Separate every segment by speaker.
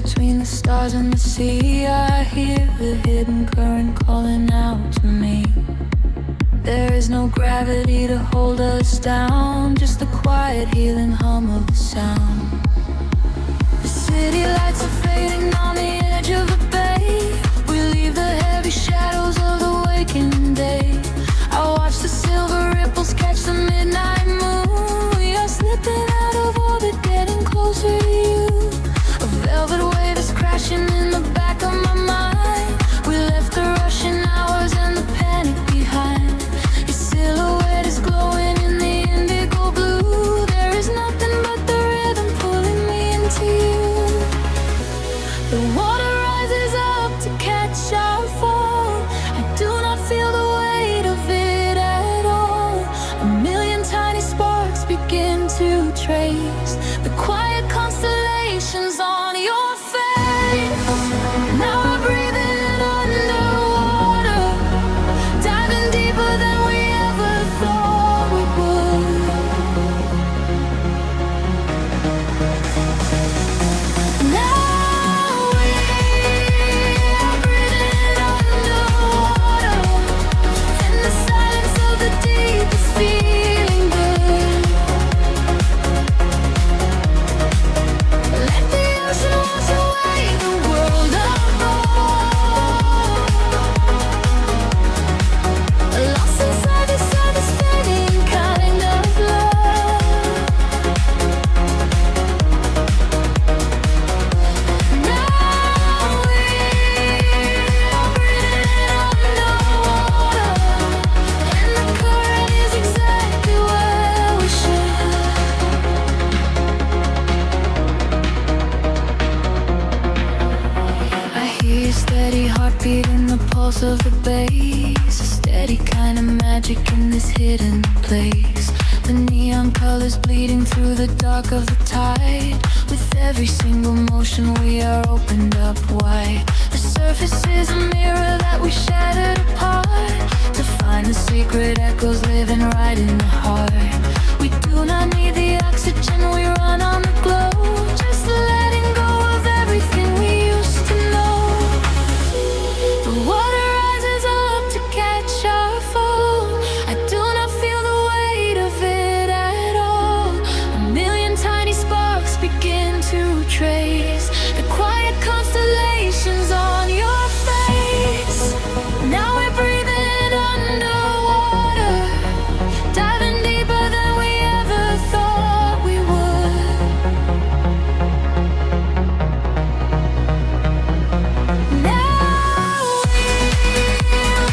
Speaker 1: between the stars and the sea. I hear the hidden current calling out to me. There is no gravity to hold us down, just the quiet healing hum of the sound. The city lights are fading on the edge of the bay. We leave the heavy shadows of the waking day. I watch the silver ripples catch the midnight moon. We are slipping out of orbit, getting closer to you. A velvet wave is crashing in the back of my mind. We left the rushing hours and the panic behind. Your silhouette is glowing in the indigo blue. There is nothing but the rhythm pulling me into you. The water rises up to catch our fall. I do not feel the weight of it at all. A million tiny sparks begin to trace the quiet constellations on your face. Now we're breathing underwater, diving deeper than we ever thought we would. Now we are breathing underwater, in the silence of the deep is feeling good. Let the ocean wash away the world apart. Lost inside this devastating kind of love. Now we are breathing underwater, and the current is exactly where we should. I hear your steady heartbeat in the pulse of the bass. A steady kind of magic in this hidden place. The neon colors bleeding through the dark of the tide. With every single motion we are opened up wide. The surface is a mirror that we shattered apart, to find the secret echoes living right in the heart. We do not need the oxygen, we run on the glow. Just letting go of everything we used to know. The water rises up to catch our fall. I do not feel the weight of it at all. A million tiny sparks begin to trace the quiet constellations on your face. Now we're breathing underwater, diving deeper than we ever thought we would. Now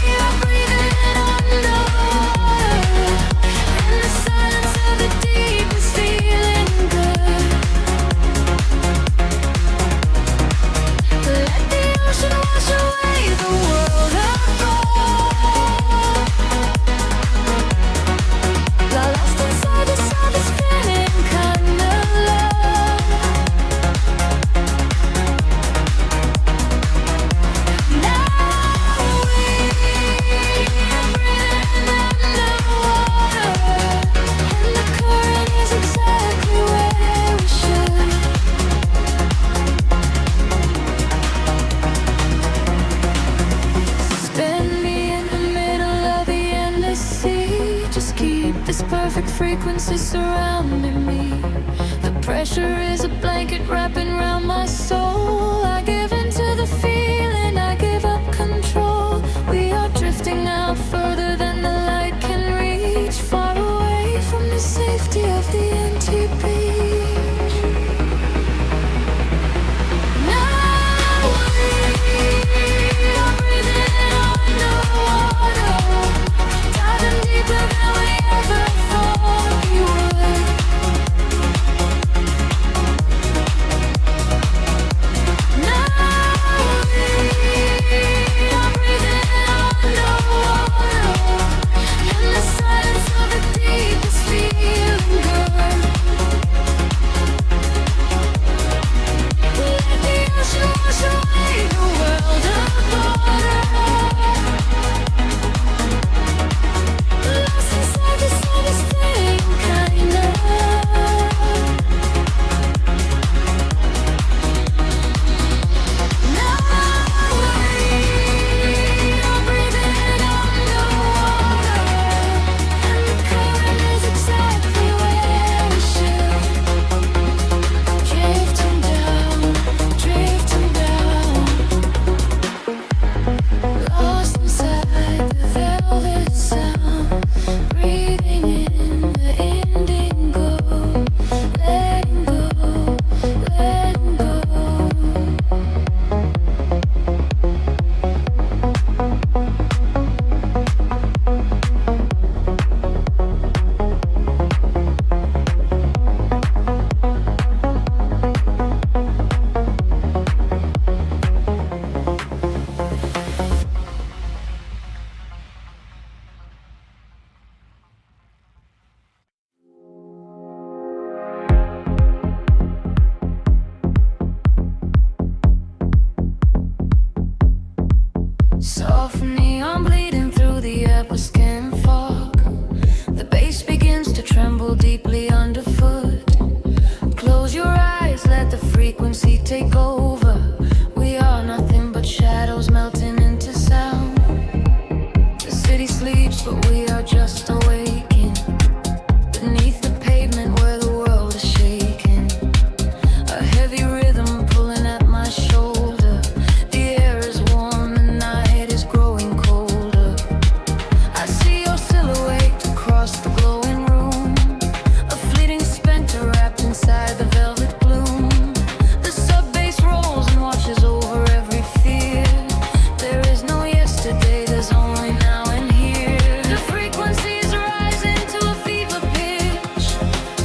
Speaker 1: we are breathing underwater, and the silence of the deep is feeling good. Let the ocean wash away the world apart. Lost inside this spinning kind of love. Now we are breathing underwater, and the current is exactly where we should. Suspend me in the middle of the endless sea. Just keep this perfect frequency surrounding me. The pressure is a blanket wrapping around my soul. I give into the feeling, I give up control. We are drifting out further than the light can reach, far away from the safety of the empty beach. Now we are breathing underwater, diving deeper than we ever thought we would. soft neon bleeding through the air with skin fog. The bass begins to tremble deeply underfoot. Close your eyes, let the frequency take over. We are nothing but shadows melting into sound. The city sleeps, but we are just awaking beneath the pavement where the world is shaking. A heavy rhythm pulling at my shoulder. The air is warm, the night is growing colder. I see your silhouette across the glowing room, a fleeting specter wrapped inside the velvet gloom. The sub-bass rolls and washes over every fear. There is no yesterday, there's only now and here. The frequencies rise into a fever pitch.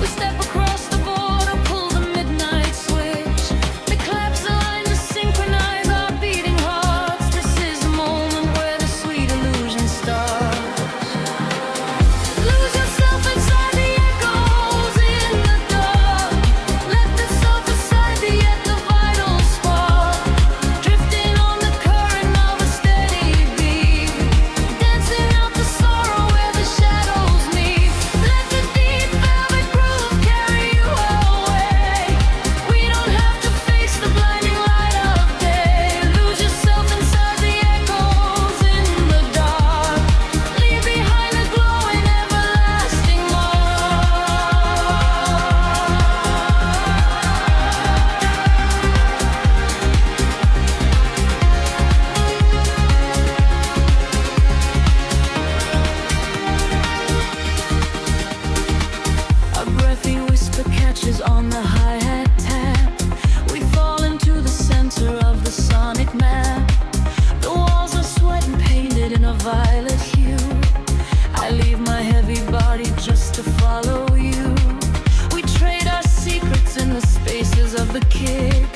Speaker 1: We step across the border, pull the midnight switch. We collapse the line to synchronize our beating hearts. This is the moment where the sweet illusion starts. Lose yourself inside the echoes in the dark. Let the self aside the yet the vital spark. Drifting on the current of a steady beat. Dancing out the sorrow where the shadows meet. Let the deep velvet groove carry you away. We don't have to face the blinding light of day. Lose yourself inside the echoes in the dark. Leave behind the glowing everlasting A breathy whisper catches on the hi-hat tap. We fall into the center of the sonic map. The walls are sweat and painted in a violet hue. I leave my heavy body just to follow you. We trade our secrets in the spaces of the kick.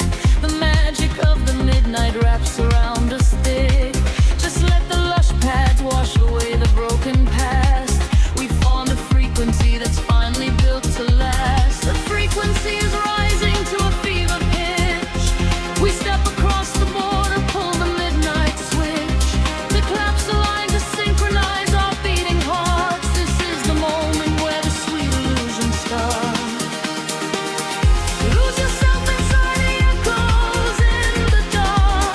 Speaker 1: The magic of the midnight wraps around us thick. Just let the lush pads wash away the broken past. We found a frequency that's finally built to last. The frequency is rising to a fever pitch. We step across the border, pull the midnight switch. To collapse the line to synchronize our beating hearts. This is the moment where the sweet illusion starts. Lose yourself inside the echoes in the dark.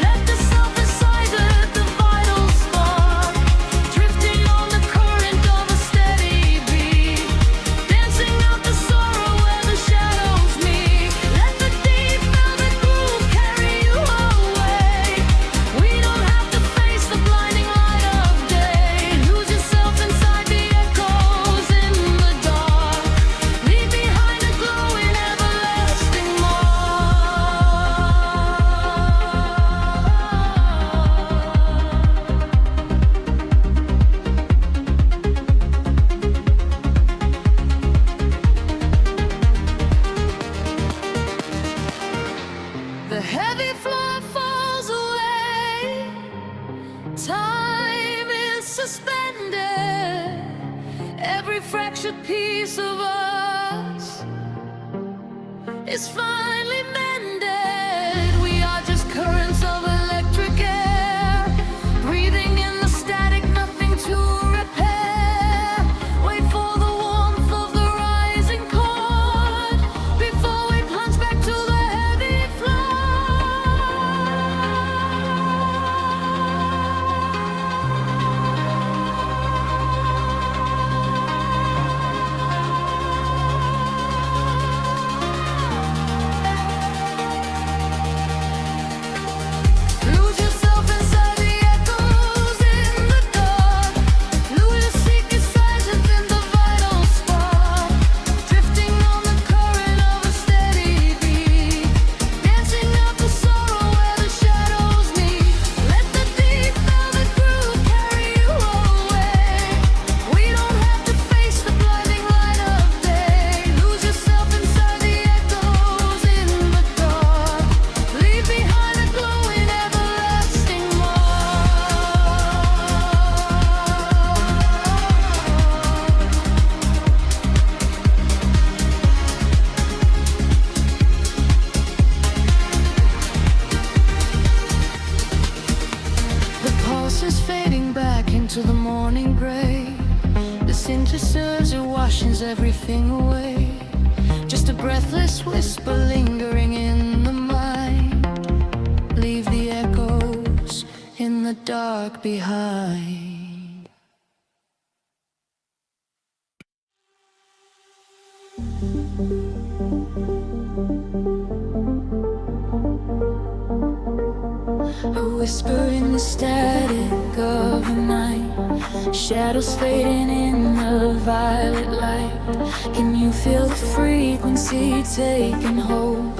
Speaker 1: Let the self aside, let the vital spark. Drifting on the current of a steady beat. Dancing out the sorrow where the shadows meet. Let the deep velvet groove carry you away. We don't have to face the blinding light of day. Lose yourself inside the echoes in the dark. Leave behind a glowing everlasting mark. The heavy floor falls away. Time is suspended. Every fractured piece of us is finally mended. We are just currents of electric air, breathing in the static, nothing to repair. Wait for the warmth of the rising chord before we plunge back to the heavy floor. endless whisper lingering in the mind. Leave the echoes in the dark behind. A whisper in the static of the night, shadows fading in the violet light. Can you feel the frequency taking hold?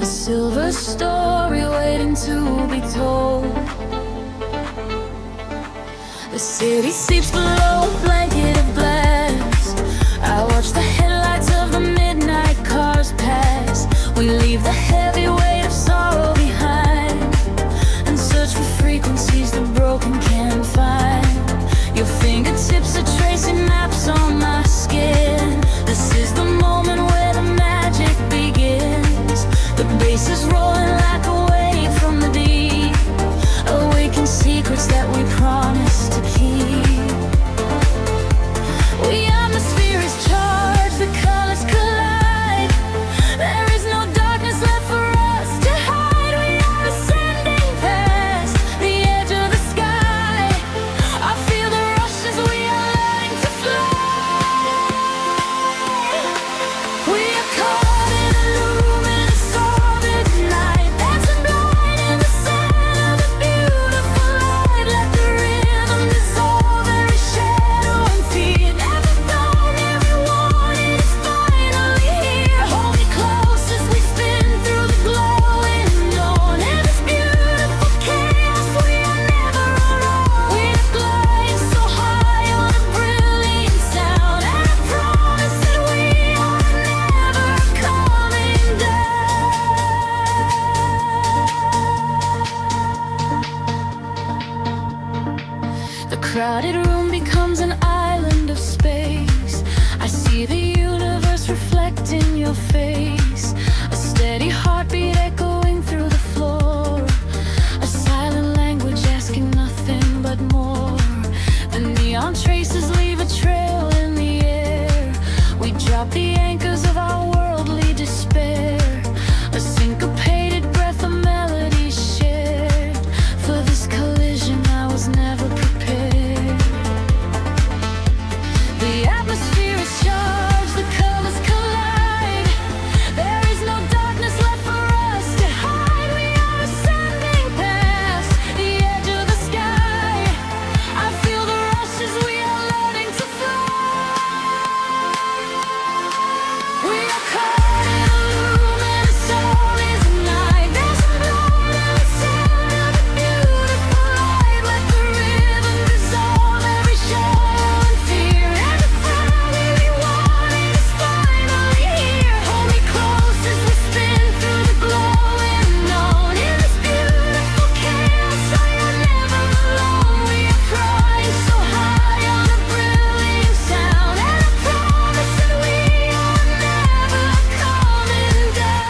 Speaker 1: A silver story waiting to be told. The city sleeps below a blanket of glass. I watch the headlights of the midnight cars pass. We leave the heavy weight of sorrow behind and search for frequencies the broken can't find. Your fingertips are tracing maps on my skin. This is the moment where the magic begins. The bass is rolling like a wave from the deep, awaken secrets that we promised to keep. The atmosphere is charged, the colors collide. There is no darkness left for us to hide. We are ascending past the edge of the sky. I feel the rush as we are learning to fly. We are caught in a luminous orbit tonight, dancing blind in the center of the beautiful light. Let the rhythm dissolve every shadow and fear. Never known, every warning is finally here. Hold me close as we spin through the glowing dawn. In this beautiful chaos, we are never alone. We are flying so high on a brilliant sound, and I promise that we are never coming down. The crowded room becomes an island of space. I see the universe reflect in your face. A steady heartbeat echoing through the floor. A silent language asking nothing but more. The neon traces leave a trail in the air. We drop the anchors of our worldly despair. A syncopated breath of melodies shared. For this collision I was never prepared. The atmosphere is charged, the colors collide. There is no darkness left for us to hide. We are ascending past the edge of the sky. I feel the rush as we are learning to fly. We are caught in a luminous orbit tonight, dancing blind in the center of the beautiful light. Let the rhythm dissolve every shadow and fear. And the Friday we wanted is finally here. Hold me close as we spin through the glowing dawn. In this beautiful chaos, I am never alone. We are flying so high on a brilliant sound, and I promise that we are never coming down.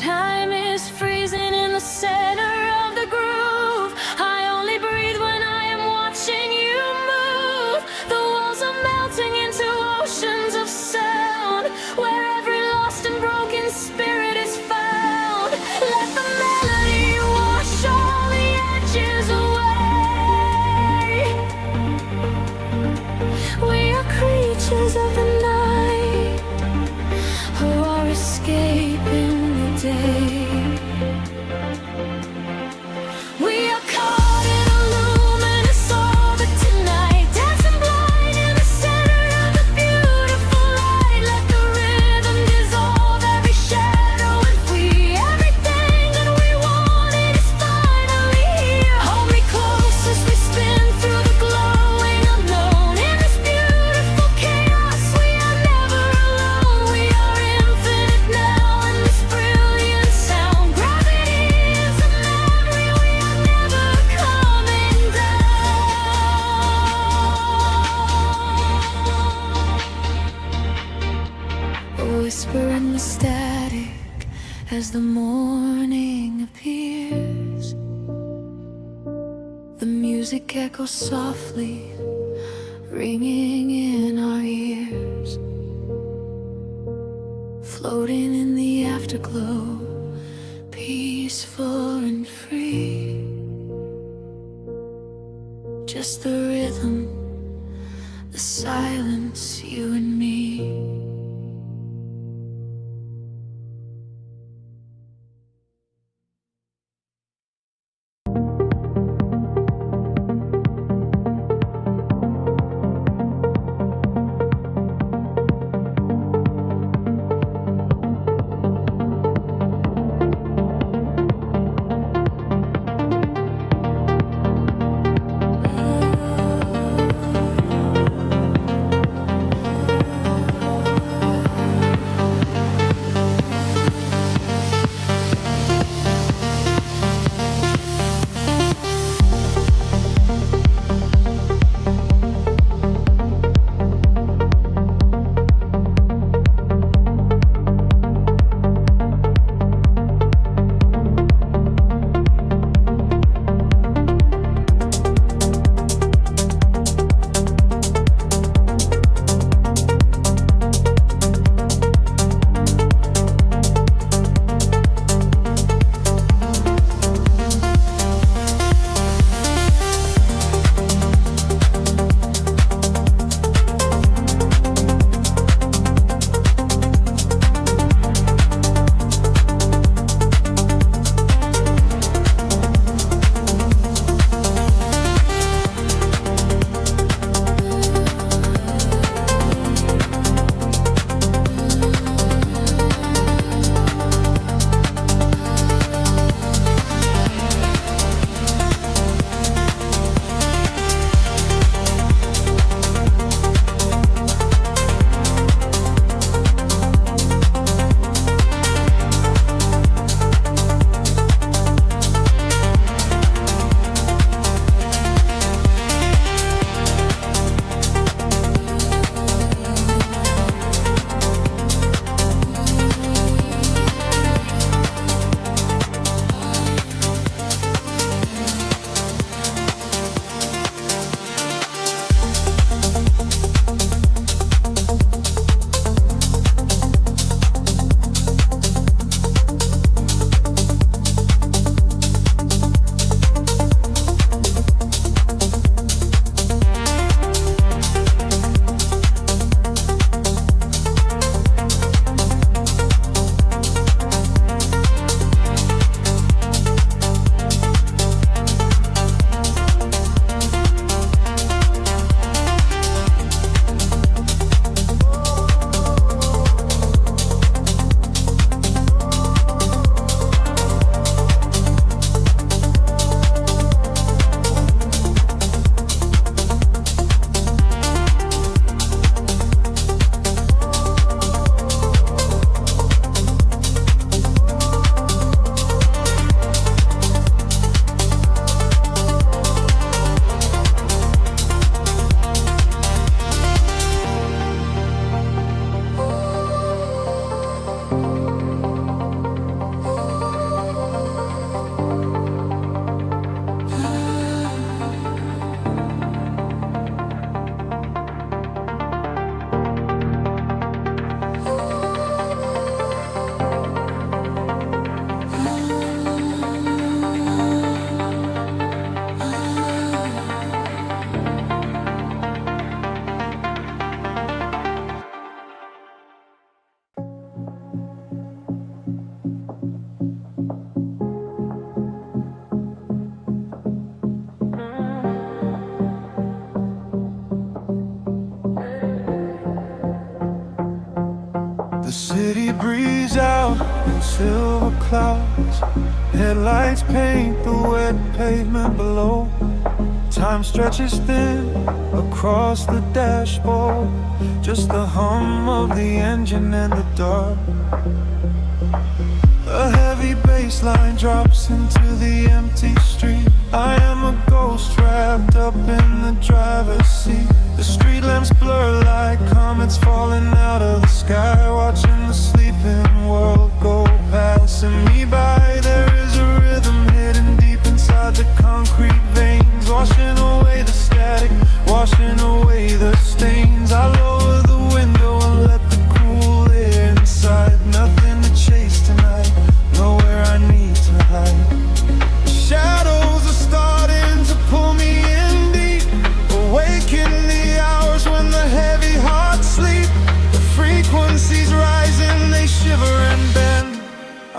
Speaker 1: Time is freezing in the center of the groove. I only breathe when I am watching you move. The walls are melting into oceans of sound, where every lost and broken spirit is found. Let the melody wash all the edges away. We are creatures of the night, who are escaping the day. We are caught in a luminous orbit tonight, dancing blind in the center of the beautiful light. Let the rhythm dissolve every shadow and free. Everything that we wanted is finally here. Hold me close as we spin through the glowing unknown. In this beautiful chaos, we are never alone. We are infinite now in this brilliant sound. Gravity is a memory, we are never coming down. A whisper in the static as the morning appears. The music echoes softly ringing in our ears, floating in the afterglow, peaceful and free. Just the rhythm, the silence, you and me.
Speaker 2: The city breeze out in silver clouds. Headlights paint the wet pavement below. Time stretches thin across the dashboard. Just the hum of the engine in the dark. A heavy bass line drops into the empty street. I am a ghost trapped up in the driver's seat. The street lamps blur like comets falling out of the sky, watching the sleeping world go passing me by. There is a rhythm hidden deep inside the concrete veins, washing away the static, washing away the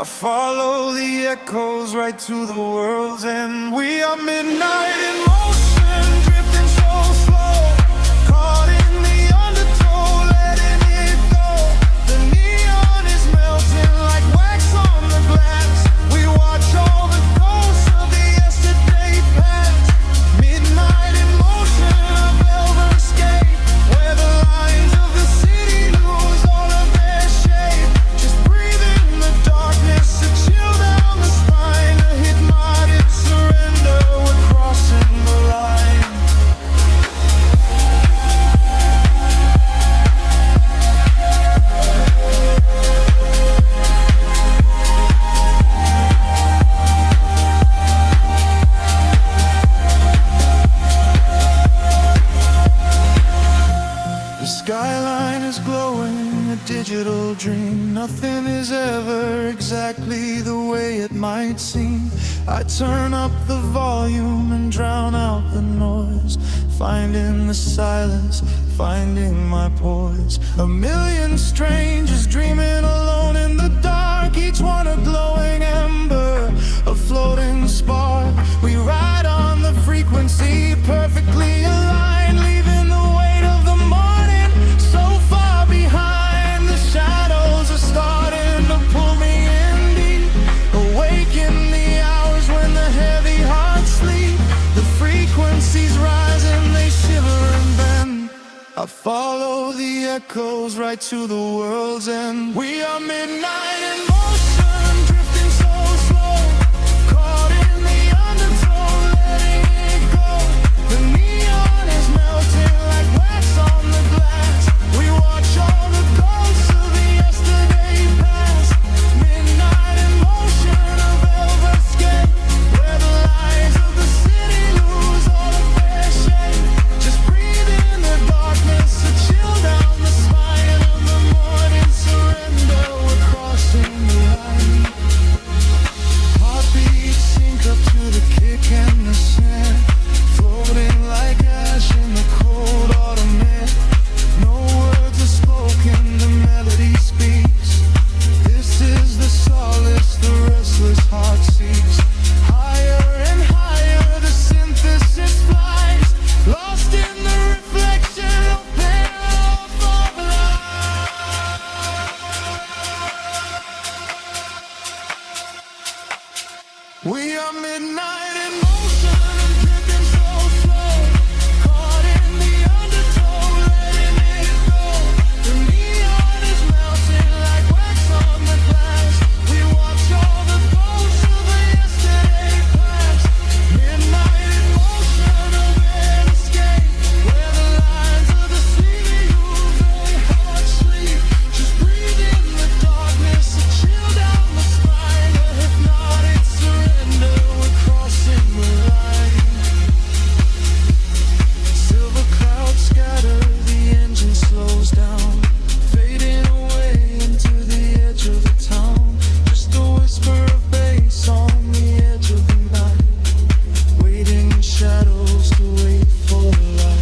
Speaker 2: I follow the echoes right to the world's end. We are midnight in motion, drifting so slow, caught in the undertow, letting it go. The neon is melting like wax on the glass. We watch all the ghosts of the yesterday past. Midnight in motion, a velvet escape, where the lines of the city lose all of their shape. Just breathe in the darkness, a chill down the spine, a hypnotic surrender. We're crossing the line. The skyline is glowing, a digital dream. Nothing is ever exactly the way it might seem. I turn up the volume and drown out the noise, finding the silence, finding my poise. A million strangers dreaming alone in the dark, each one a glowing ember, a floating spark. We ride on the frequency, perfectly aligned, leaving the weight of the morning so far behind. The shadows are starting to pull me in deep, awaken the hours when the heavy hearts sleep. The frequencies rise and they shiver and bend. I follow the echoes right to the world's end. We are midnight in motion, drifting so slow, caught in the undertow, letting it go. The neon is melting like wax on the glass. We watch all the ghosts of the yesterday past. Midnight in motion, a velvet escape, where the lies of the city lose all of their shape. Just breathe in the darkness, a chill down the spine of the morning surrender. We're crossing the line. Heartbeats sync up to the kick and the snare, floating like ash in the cold autumn air. No words are spoken, the melody speaks. This is the solace the restless heart seeks. Higher and higher the synthesis flies, lost in the reflection of paradise. We are midnight in motion, drifting so slow, caught in the undertow, letting it go. The neon is melting like wax on the glass. We watch all the ghosts of the yesterday past. Midnight in motion, a red escape, where the lines of the city lose their heart sleep. Just breathe in the darkness, a chill down the spine, a hypnotic surrender. We're crossing the line. Silver clouds scatter, the engine slows down, fading away into the edge of the town. Just a whisper of bass on the edge of the night, waiting in shadows to wait for the light.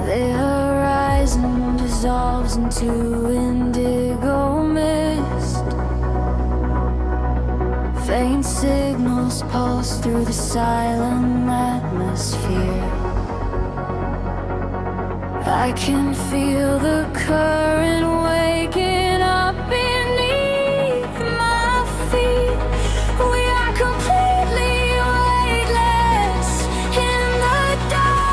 Speaker 1: The horizon dissolves into indigo mist. Faint signals pulse through the silent atmosphere. I can feel the current waking up beneath my feet. We are completely weightless in the dark.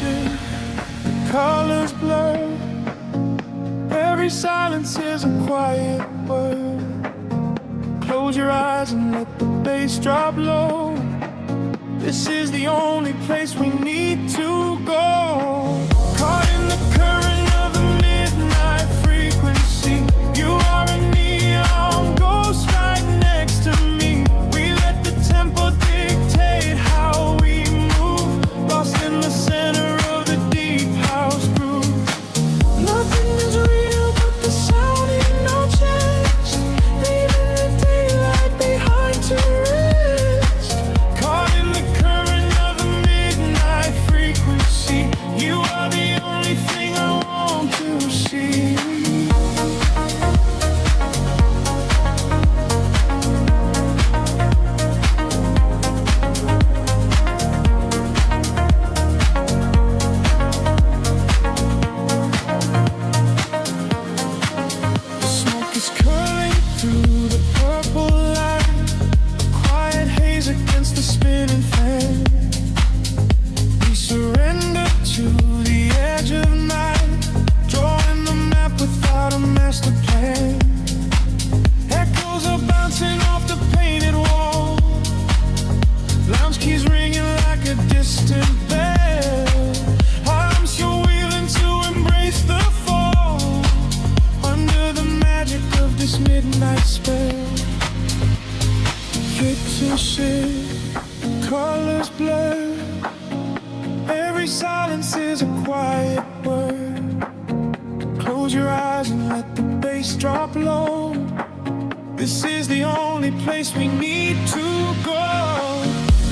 Speaker 2: motion, colors blur. Every silence is a quiet word. Close your eyes and let the bass drop low. This is the only place we need to go. Caught in the current of the midnight frequency. You are a neon ghost right next to me. We let the tempo dictate how we move. Lost in the center of the deep house groove. Nothing is real but the sound in no chest. Leaving the daylight behind to rest. Caught in the current of the midnight frequency. You are the only thing I want to see. The smoke is curling through the purple light. Quiet haze against the spinning fan. We surrender to the edge of night, drawing the map without a master plan. Echoes are bouncing off the painted wall. Lounge keys ringing like a distant bell. Arms you're wheeling to embrace the fall. Under the magic of this midnight spell. Kitchen shit, colors blur. Every silence is a quiet word. Close your eyes and let the bass drop low. This is the only place we need to go.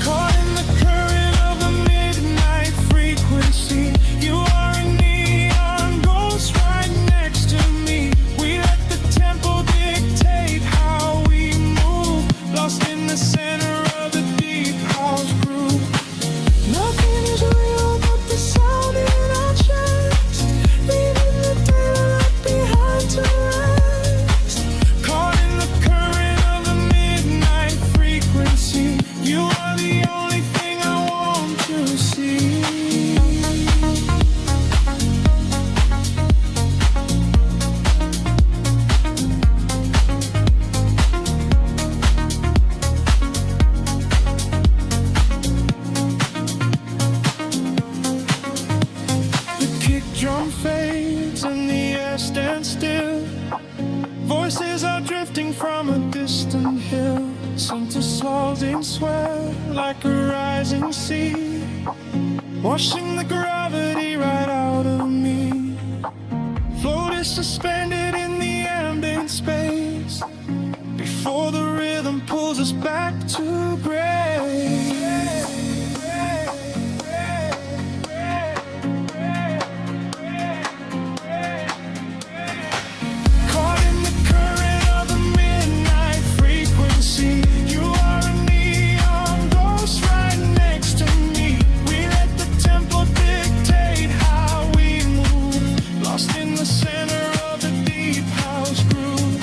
Speaker 2: Caught in the current of the midnight frequency. You are a neon ghost right next to me. We let the tempo dictate how we move. Lost in the center of the deep house groove. Nothing is real but the sound in our chest. Leaving the daylight behind to rest. Caught in the current of the midnight frequency. You are the only thing I want to see. The kick drum fades and the air stands still. Voices are drifting from a distant hill. Some to sliding swell like a rising sea, washing the gravity right out of me. Floated suspended in the ambient space before the rhythm pulls us back to gray. Caught in the current of the midnight frequency. You are a neon ghost right next to me. We let the tempo dictate how we move. Lost in the center of the deep house groove.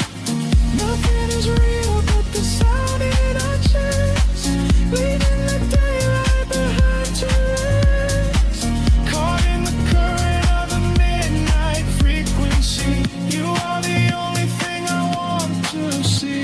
Speaker 2: Nothing is real but the sound in our chest. Leaving the daylight behind to rest. Caught in the current of the midnight frequency. You are the only thing I want to see.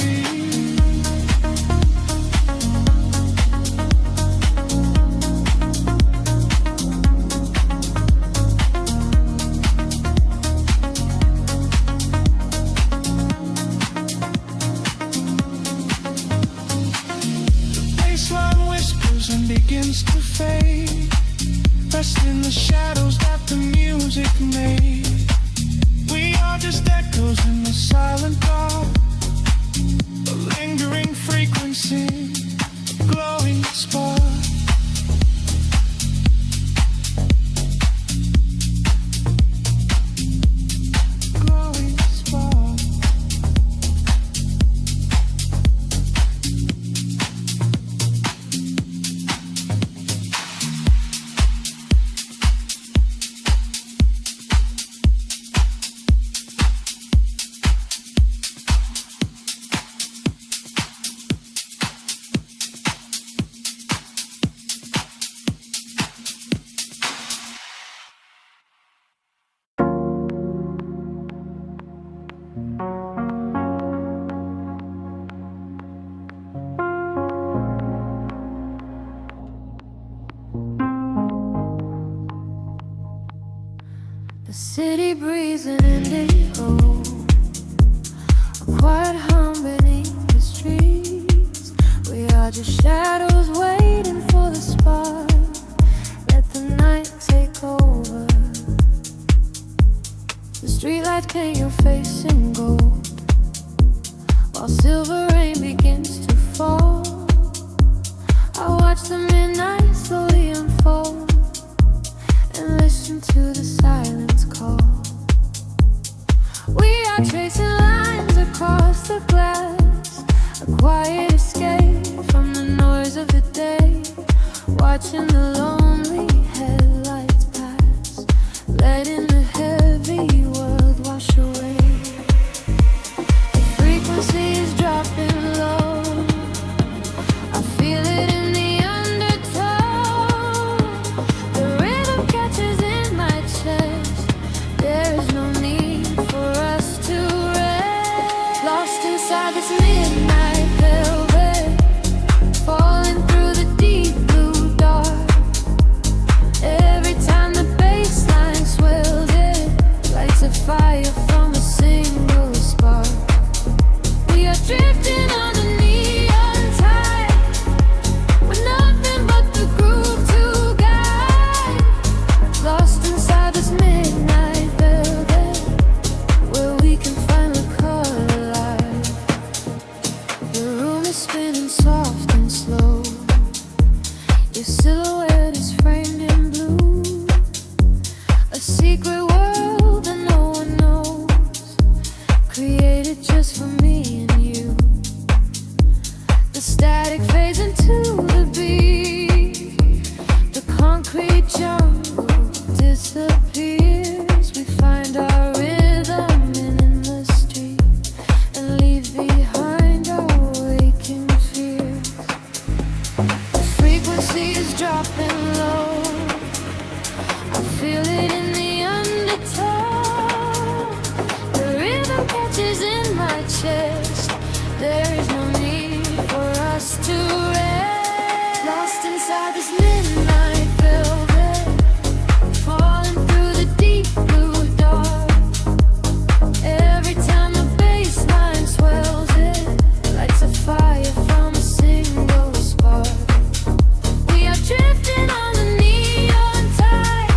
Speaker 2: Baseline whispers and begins to fade. Rest in the shadows that the music made. We are just echoes in the silent dark. A lingering frequency, a glowing spark. Glowing spark.
Speaker 1: The city breathes an indigo, a quiet hum beneath the streets. We are just shadows waiting for the spark. Let the night take over. The streetlights paint your face in gold, while silver rain begins to fall. I watch the midnight slowly unfold and listen to the silence call. We are tracing lines across the glass, a quiet escape from the noise of the day, watching the lonely headlights pass, letting the heavy world wash away. The frequency is dropping low, I feel it in the undertow. The rhythm catches in my chest, there is no need for us to rest. Lost inside this midnight velvet, falling through the deep blue dark. Every time the bass line swells, it lights a fire from a single spark. We are drifting on the neon tide, with nothing but the groove to guide. Lost inside this midnight velvet, where we can finally come alive. The room is spinning soft and slow, your silhouette is framed in blue, a secret world that no one knows, created just for me and you. The static fades into the beat, the concrete jungle disappears. We find our rhythm in the street and leave behind our waking fears. The frequency is dropping low, I feel it in the undertow. The rhythm catches in my chest, there is no need for us to rest. Lost inside this midnight velvet, falling through the deep blue dark. Every time the bass line swells, it lights a fire from a single spark. We are drifting on the neon tide,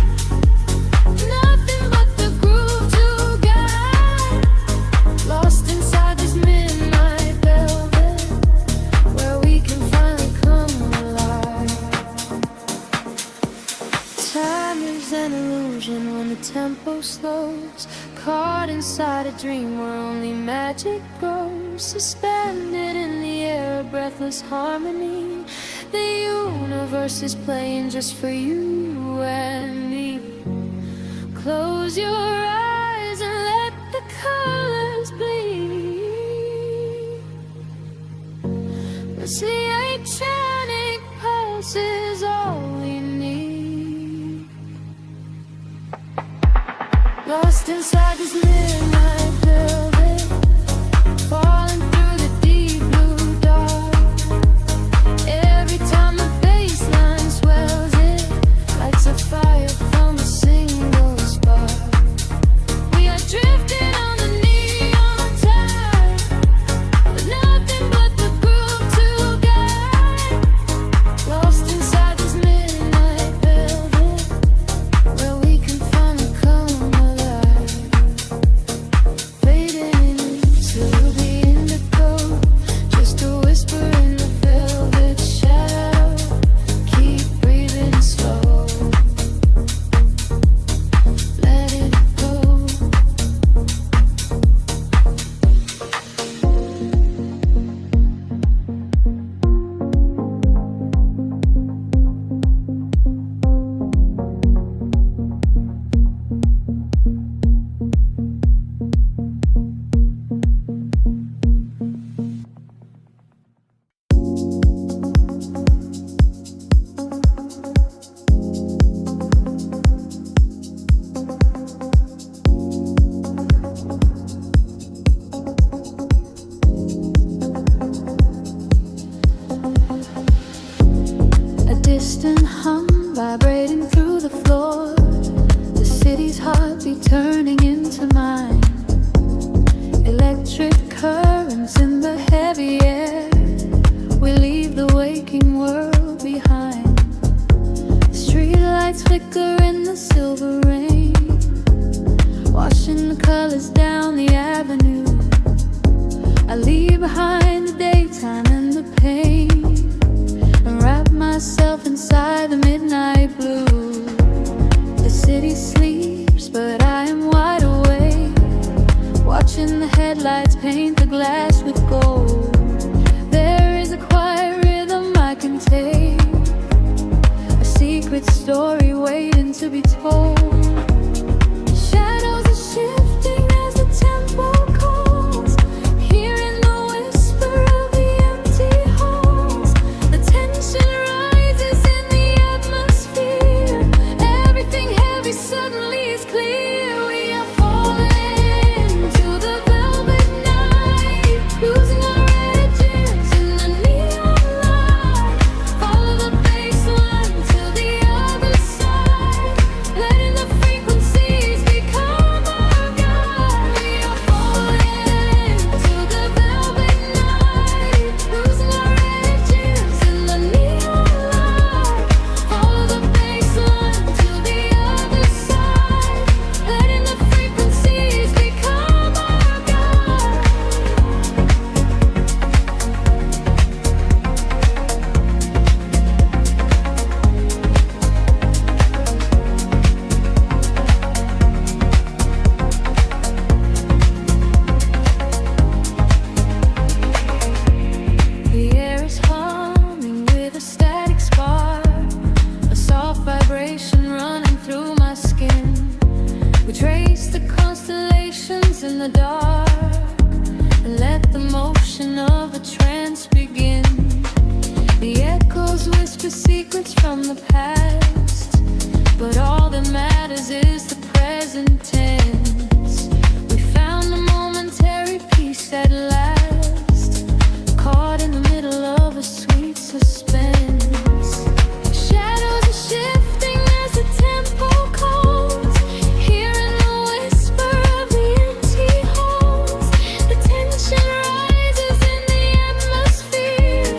Speaker 1: nothing but the groove to guide. Lost inside this midnight velvet, where we can finally come alive. Time is an illusion when the tempo slows, caught inside a dream where only magic grows. Suspended in the air, a breathless harmony. The universe is playing just for you and me. Close your eyes and let the colors bleed. This electronic pulse is all we need. Lost inside this midnight velvet, falling through the deep blue dark. Every time the bass line swells, it lights a fire from a single spark. We are drifting on the neon tide, with nothing but the groove to guide. Lost inside this midnight velvet, where we can finally come alive. the silver rain, washing the colors down the avenue. I leave behind the daytime and the pain, and wrap myself inside the midnight blue. The city sleeps, but I am wide awake, watching the headlights paint the glass with gold. There is a quiet rhythm I can take, a secret story waiting to be told. Shadows are shifting as the tempo calls, hearing the whisper of the empty halls. The tension rises in the atmosphere, everything heavy suddenly is clear. We are falling to the velvet night, losing our edges in the neon light. Follow the bass line to the other side, letting the frequencies become our guide. We are falling to the velvet night, losing our edges in the neon light. Follow the bass line to the other side, letting the frequencies become our guide. The air is humming with a static spark, a soft vibration running through my skin. We trace the constellations in the dark and let the motion of the trance begin. The echoes whisper secrets from the past, but all that matters is the present tense. We found a momentary peace at last, caught in the middle of a sweet suspense. Shadows are shifting as the tempo calls, hearing the whisper of the empty halls. The tension rises in the atmosphere,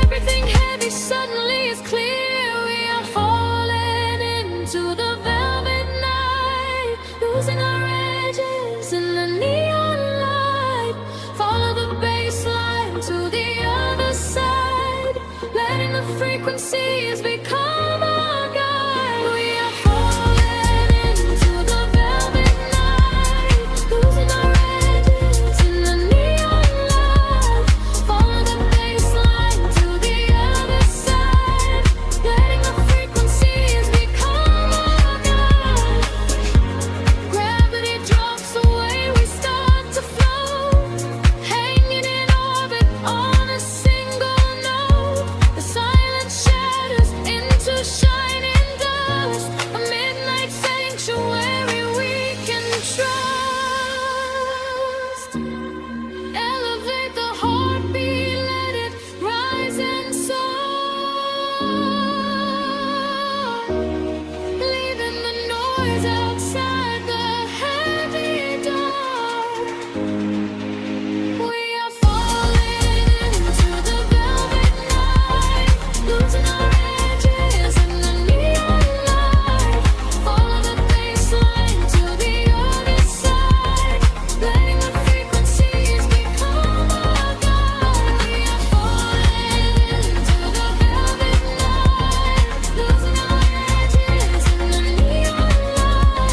Speaker 1: everything heavy suddenly is clear. We are falling into the velvet night, losing our edges in the neon light. Follow the bass line to the other side, letting the frequencies become our guide. We are falling into the velvet night, losing our edges in the neon light. Follow the bass line to the other side, letting the frequencies become our guide. Gravity drops away, we start to float, hanging in orbit on a single note. The silence shatters into shining dust, a midnight sanctuary we can trust. Elevate the heartbeat, let it rise and soar, leaving the noise outside the heavy dark. We are falling into the velvet night, losing our edges in the neon light. Follow the bass line to the other side, letting the frequencies become our guide. We are falling into the velvet night, losing our edges in the neon light.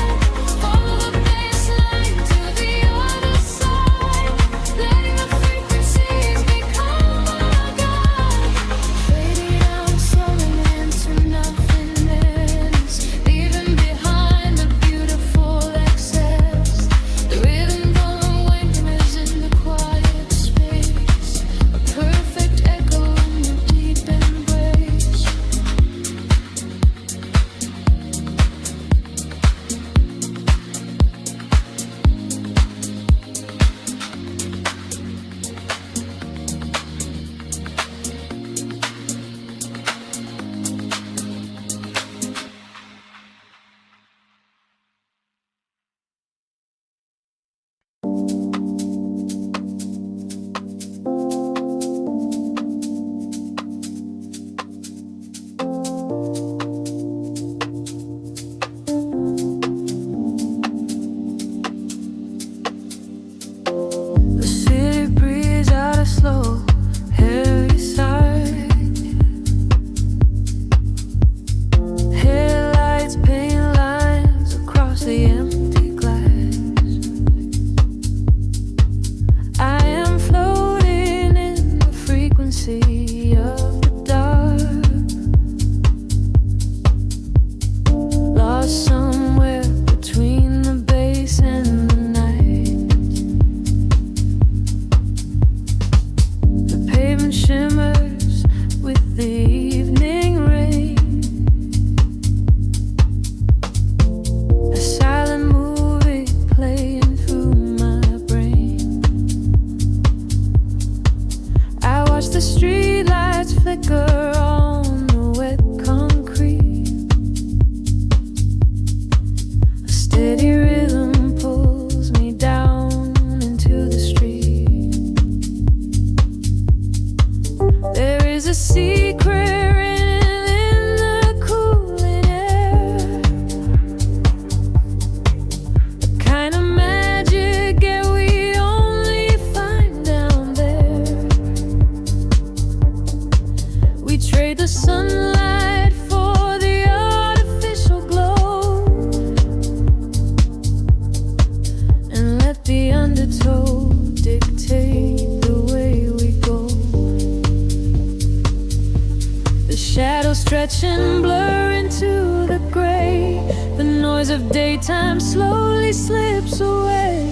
Speaker 1: reflection blur into the gray. The noise of daytime slowly slips away.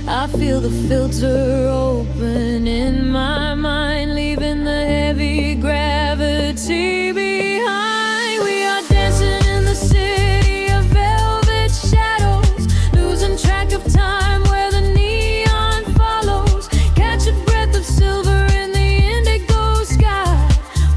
Speaker 1: I feel the filter open in my mind, leaving the heavy gravity behind. We are dancing in the city of velvet shadows, losing track of time where the neon follows. Catch a breath of silver in the indigo sky.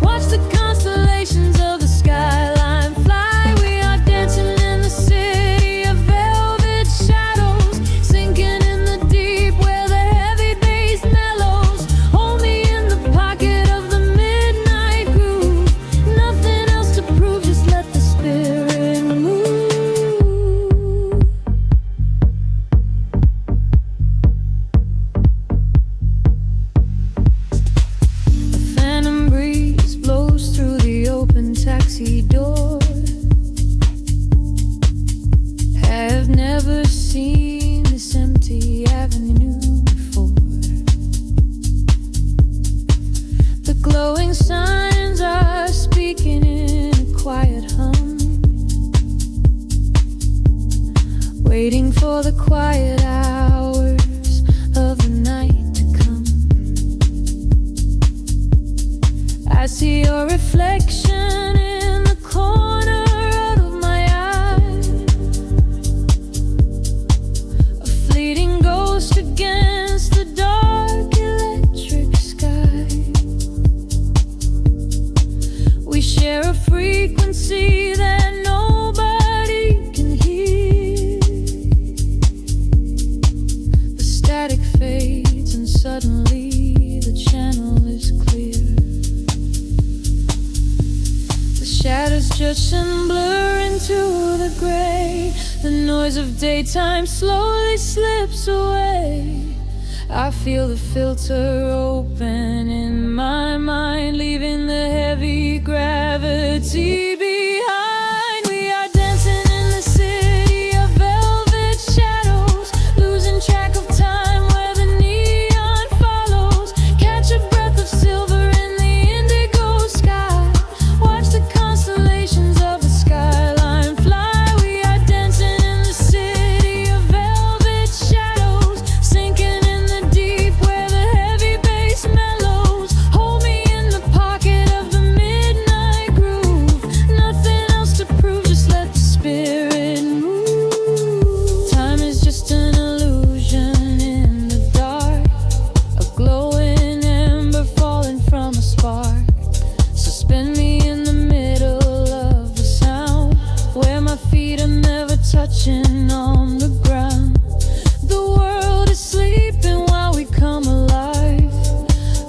Speaker 1: Watch the constellations of the skyline fly. We are dancing in the city of velvet shadows, sinking in the deep where the heavy bass mellows. Hold me in the pocket of the midnight groove. Nothing else to prove, just let the spirit move. A phantom breeze blows through the open taxi door. Have never seen this empty avenue before. The glowing signs are speaking in a quiet hum, waiting for the quiet hours of the night to come. I see your reflection in the corner of my eye, a fleeting ghost against the dark electric sky. We share a frequency that nobody can hear. The static fades and suddenly the channel is clear. The shadows just and blur into the gray. The noise of daytime slowly slips away. I feel the filter open in my mind, leaving the heavy gravity behind. We are dancing in the city of velvet shadows, losing track of time where the neon follows. Catch a breath of silver in the indigo sky. Watch the constellations of the skyline fly. We are dancing in the city of velvet shadows, sinking in the deep where the heavy bass mellows. Hold me in the pocket of the midnight groove. Nothing else to prove, just let the spirit move. Time is just an illusion in the dark, a glowing ember falling from a spark. Suspend me in the middle of the sound, where my feet are never touching on the ground. The world is sleeping while we come alive,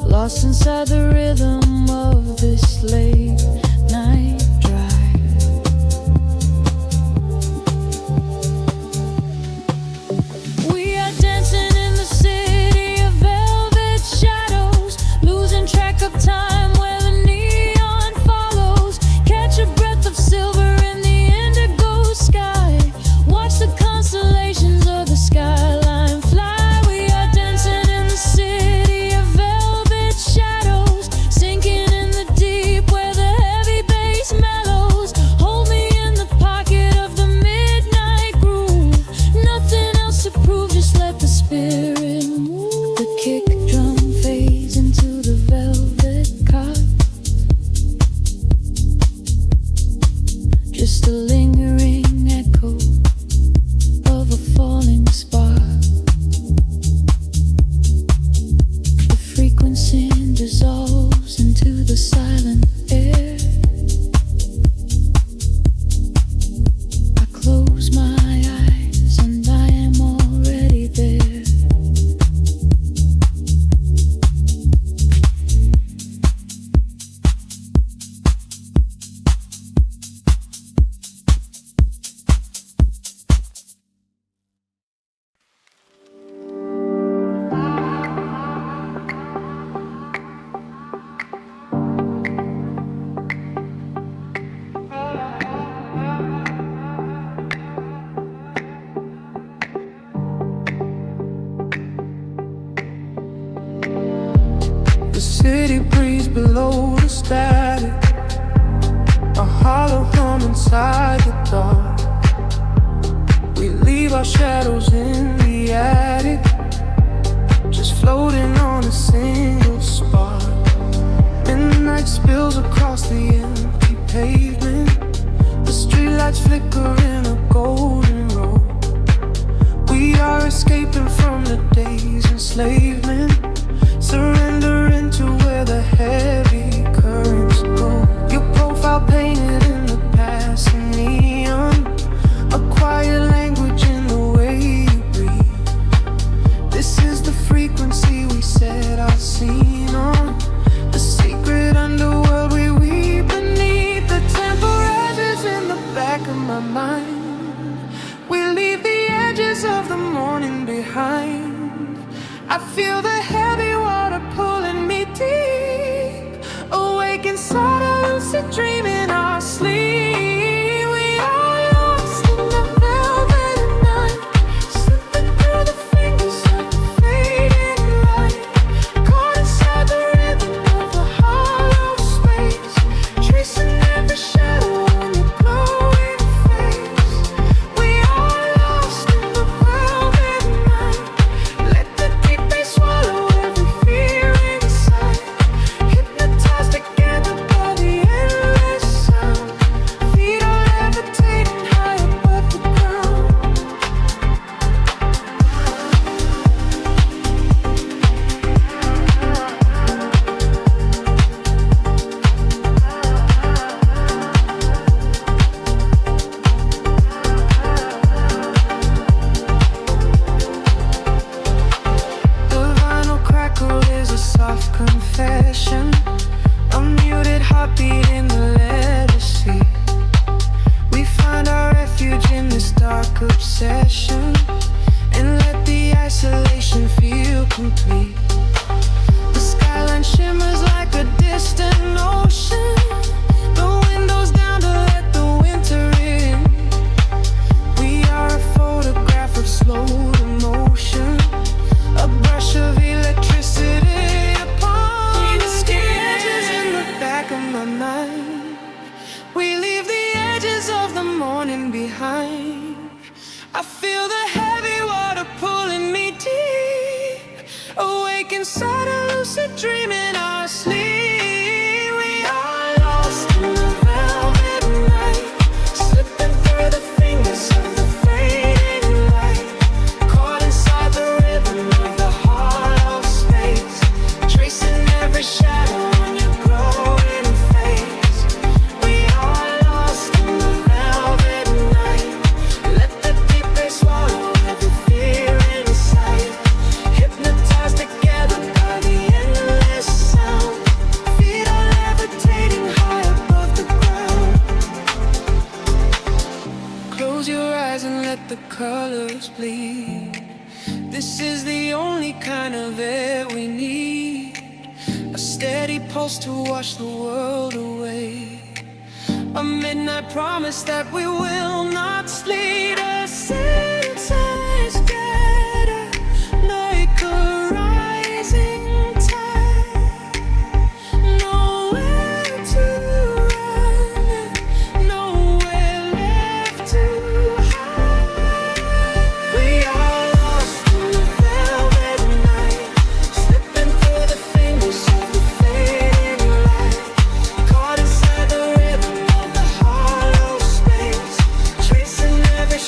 Speaker 1: lost inside the rhythm of this late night drive. We are dancing in the city of velvet shadows, losing track of time where the neon follows. Catch a breath of silver in the indigo sky. Watch the constellations of the skyline fly. We are dancing in the city of velvet shadows, sinking in the deep where the heavy bass mellows. Hold me in the pocket of the midnight groove. Nothing else to prove, just let the spirit move. The kick drum fades into the velvet cot, just a lingering echo of a falling spark. The frequency dissolves into the silent air. I close my eyes and I am already there. The city breeze below the static,
Speaker 2: hollow hum inside the dark. We leave our shadows in the attic, just floating on a single spark. Midnight spills across the empty pavement. The streetlights flicker in a golden row. We are escaping from the day's enslavement, surrendering to where the heavy currents go. Your profile painted in the passing neon, a quiet language in the way you breathe. This is the frequency we set our scene on, the secret underworld we weave beneath. The temple rises in the back of my mind. We leave the edges of the morning behind. I feel the heavy water pulling me deep, awake inside a lucid dream in our sleep. We are lost in the velvet night, slipping through the fingers of the fading light, caught inside the rhythm of the hollow space, tracing every shadow on your glowing face. We are lost in the velvet night. Let the deep bass swallow every fear inside, hypnotized together by the endless sound. Feet are levitating high above the ground. The vinyl crackle is a soft confession, a muted heartbeat in the letter C. We find our refuge in this dark obsession, and let the isolation feel complete. The skyline shimmers like a distant ocean, the windows down to let the winter in. We are a photograph of slow emotion, a brush of electricity upon the skin. Edges in the back of my mind. We leave the edges of the morning behind. I feel the heavy water pulling me deep, awake inside a lucid dream in our sleep. We are lost in the velvet night, slipping through the fingers of the fading light, caught inside the rhythm of the hollow space, tracing every shadow on your glowing face. We are lost in the velvet night. Let the deep bass swallow every fear inside, hypnotized together by the endless sound. Feet are levitating high above the ground. Close your eyes and let the colors bleed. This is the only kind of air we need, a steady pulse to wash the world away, a midnight promise that we will not sleep. A synthesized scatter like a rising tide, nowhere to run, nowhere left to hide. We are lost in the velvet night, slipping through the fingers of the fading light, caught inside the rhythm of the hollow space, tracing every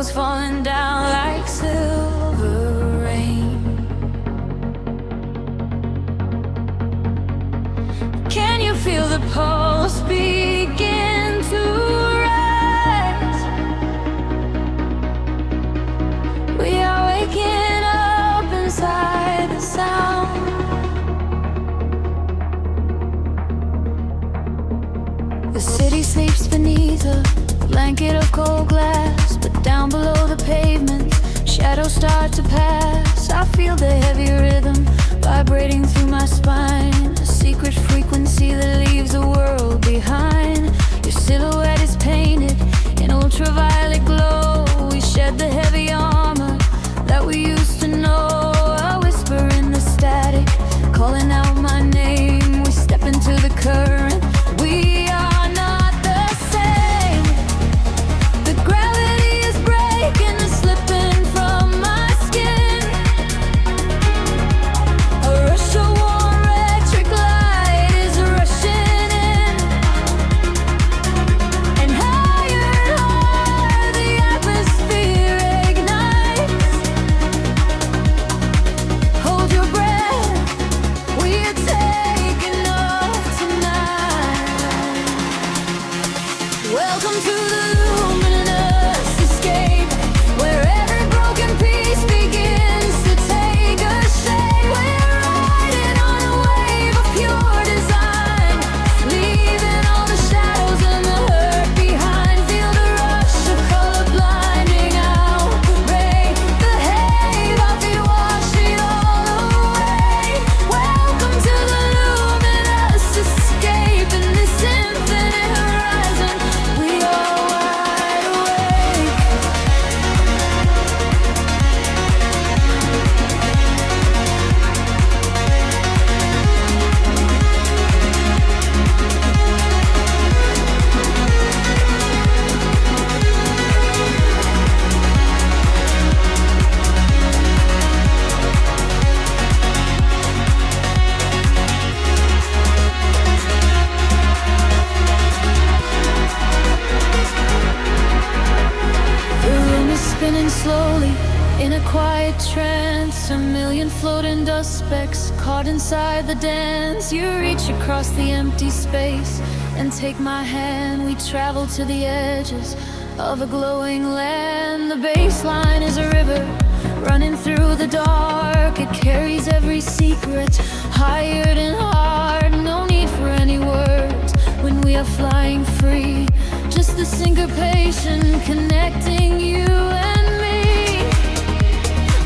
Speaker 1: rainbows falling down like silver rain. Can you feel the pulse begin to rise? We are waking up inside the sound. The city sleeps beneath a blanket of cold glass, but down below the pavement, shadows start to pass. I feel the heavy rhythm vibrating through my spine, a secret frequency that leaves the world behind. Your silhouette is painted in ultraviolet glow. We shed the heavy armor that we used to know. A whisper in the static, calling out my name. We step into the current. We are not the same. The gravity is breaking and slipping from my skin. A rush of warm electric light is rushing in, and higher the atmosphere ignites. Hold your breath, we are taking off tonight. Welcome to the luminous escape, where every broken piece begins to take a shape. We're riding on a wave of pure design, leaving all the shadows and the hurt behind. Feel the rush of color blinding out the rain. The haze of it wash it all away. Welcome to the luminous escape in this infinite horizon. We are wide awake. The room is spinning slowly in a quiet trance. A million floating dust specks caught inside the dance. You reach across the empty space and take my hand. We travel to the edges of a glowing land. The baseline is a river running through the dark. It carries every secret, hired and hard. No need for any words when we are flying free. Just the syncopation connecting you and me.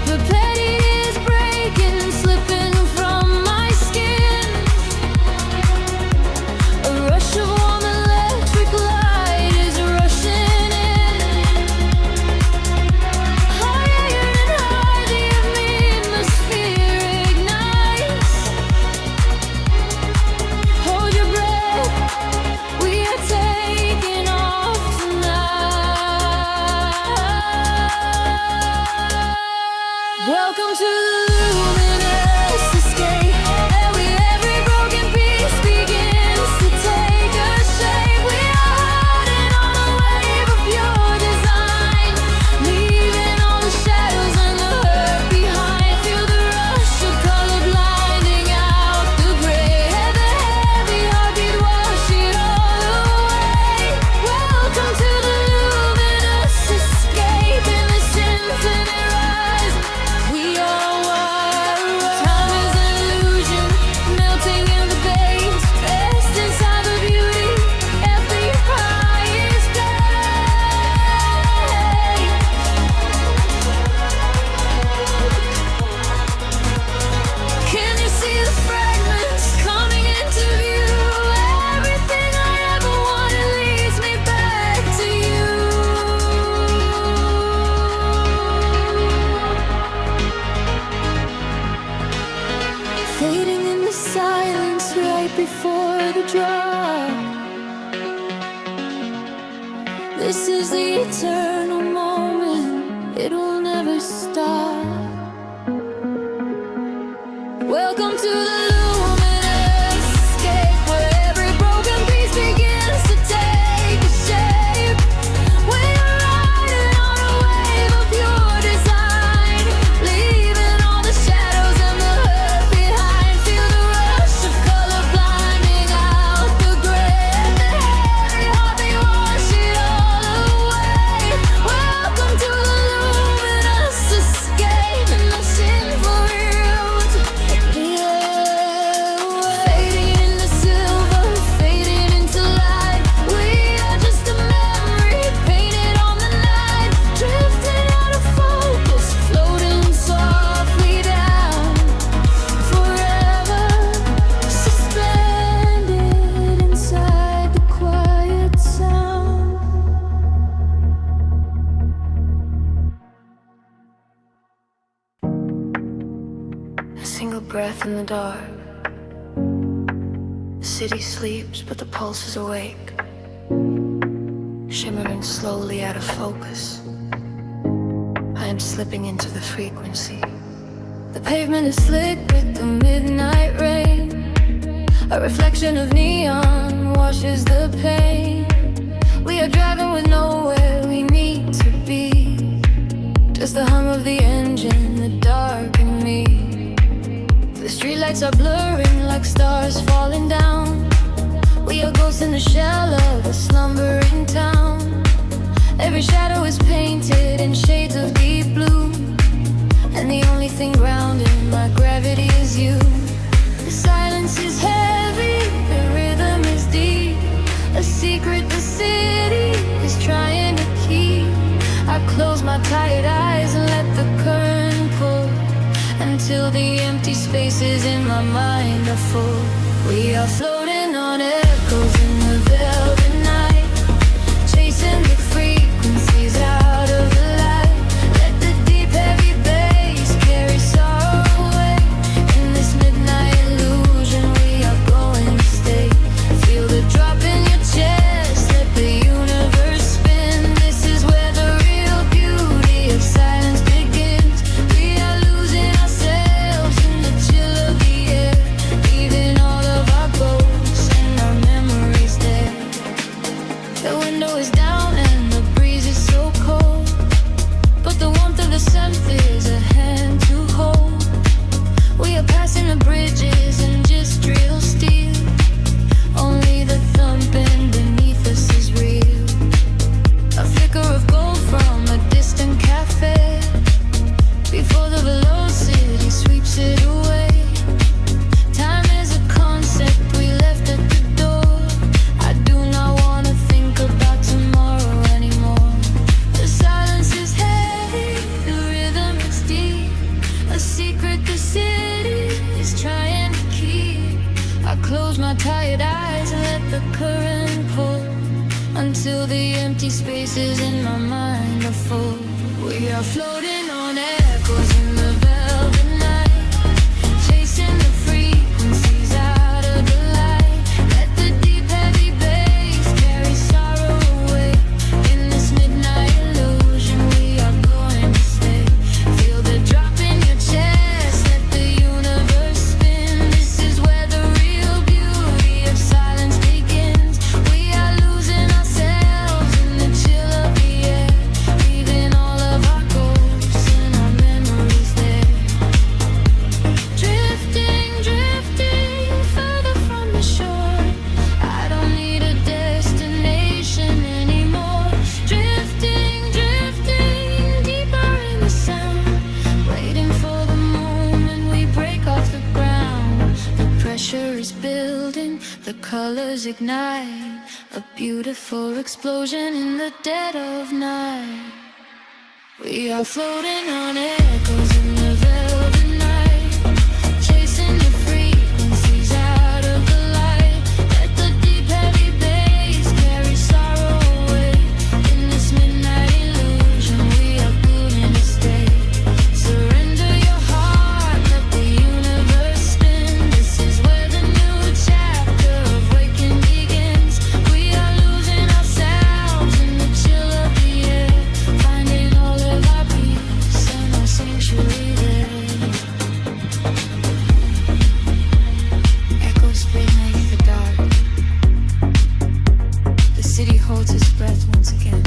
Speaker 1: The petty is breaking, slipping from my skin. A rush of warm electric light is rushing in. Higher and higher the atmosphere ignites. Hold your breath, we are taking off tonight. Welcome to the luminous escape, where every broken piece begins to take a shape. We are riding on a wave of pure design, leaving all the shadows and the hurt behind. Feel the rush of color blinding out the gray. The heavy heartbeat wash it all away. Welcome to the luminous escape in this infinite rise. We are wide awake. Time is an illusion, melting in the base, rest inside the beauty at the highest place. Can you see the fragments coming into view? Everything I ever wanted leads me back to you. Fading in the silence right before the drop. This is the eternal moment, it will never stop. Welcome to the luminous escape, where every broken piece begins to take a shape. We are riding on a wave breath in the dark. The city sleeps, but the pulse is awake, shimmering slowly out of focus. I am slipping into the frequency. The pavement is slick with the midnight rain. A reflection of neon washes the pain. We are driving with nowhere we need to be. Just the hum of the engine, the dark and me. The streetlights are blurring like stars falling down. We are ghosts in the shell of a slumbering town. Every shadow is painted in shades of deep blue, and the only thing grounding my gravity is you. The silence is heavy, the rhythm is deep. A secret the city is trying to keep. I close my tired eyes and let the current pull, until the empty spaces in my mind are full. We are floating on echoes in the velvet night, chasing the frequencies out of the light. Let the deep heavy bass carry sorrow away. In this midnight illusion we are going to stay. Feel the drop in your chest, let the universe spin. This is where the real beauty of silence begins. We are losing ourselves in the chill of the air, leaving all of our ghosts and our memories there. The window is down and the breeze is so cold, but the warmth of the synth is a hand to hold. We are passing the bridges and just real steel. Only the thumping beneath us is real. A flicker of gold from a distant cafe, before the velocity sweeps it away. Time is a concept we left at the door. I do not want to think about tomorrow anymore. The silence is heavy, the rhythm is deep. A secret the city is trying to keep. I close my tired eyes and let the current pull, until the empty spaces in my mind are full. We are floating on echoes in the velvet night, chasing the frequencies out of the light. Let the deep heavy bass carry sorrow away. In this midnight illusion we are going to stay. Feel the drop in your chest, let the universe spin. This is where the real beauty of silence begins. We are losing ourselves in the chill of the air, leaving all of our ghosts and our memories there. Drifting, drifting further from the shore. I don't need a destination anymore. Drifting, drifting deeper in the sound, waiting for the moment we break off the ground. The pressure is building, the colors ignite, a beautiful explosion in the dead of night. We are floating on echoes in the velvet night, chasing the frequencies out of the light. Let the deep heavy bass carry sorrow away. In this midnight illusion we are going to stay. Surrender your heart, let the universe spin. This is where the new chapter of waking begins. We are losing ourselves in the chill of the air, finding all of our peace and our sanctuary there. Echoes beneath the dark. The city holds its breath once again.